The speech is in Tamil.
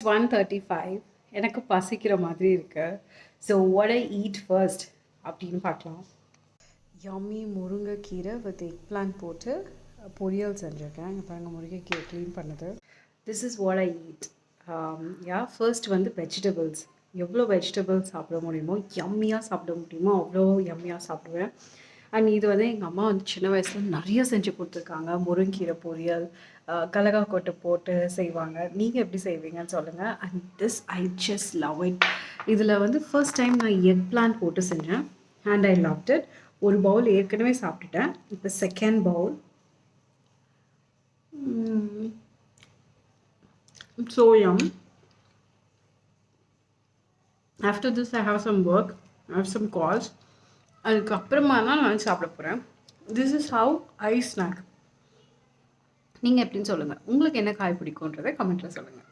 1:35. எனக்கு பசிக்கிற மாதிரி இருக்கு. So what I eat first அப்படின்னு பார்க்கலாம். யம்மி முருங்கைக்கீரை வித் எக் பிளான்ட் போட்டு பொரியல் செஞ்சுருக்கேன். இங்கே பாருங்கள், முருங்கைக்கீரை க்ளீன் பண்ணது. This is what I eat. First வந்து வெஜிடபிள்ஸ். எவ்வளோ வெஜிடபிள்ஸ் சாப்பிட முடியுமோ, யம்மியாக சாப்பிட முடியுமோ அவ்வளோ யம்மியாக சாப்பிடுவேன். அண்ட் இது வந்து எங்கள் அம்மா வந்து சின்ன வயசில் நிறைய செஞ்சு கொடுத்துருக்காங்க. முருங்கீரை பொரியல், கடலக்கா கொட்டை போட்டு செய்வாங்க. நீங்கள் எப்படி செய்வீங்கன்னு சொல்லுங்கள். And this I just love it. இதில் வந்து ஃபர்ஸ்ட் டைம் நான் எக் பிளான்ட் போட்டு செஞ்சேன் அண்ட் ஐ லவ்ட் இட். ஒரு பவுல் ஏற்கனவே சாப்பிட்டுட்டேன். இப்போ second Pavul. So yum. After this I have some work, I have some calls. அதுக்கப்புறமா தான் நான் சாப்பிட போகிறேன். This is how I snack. நீங்கள் எப்படின்னு சொல்லுங்கள். உங்களுக்கு என்ன காய் பிடிக்குன்றதை கமெண்ட்டில் சொல்லுங்கள்.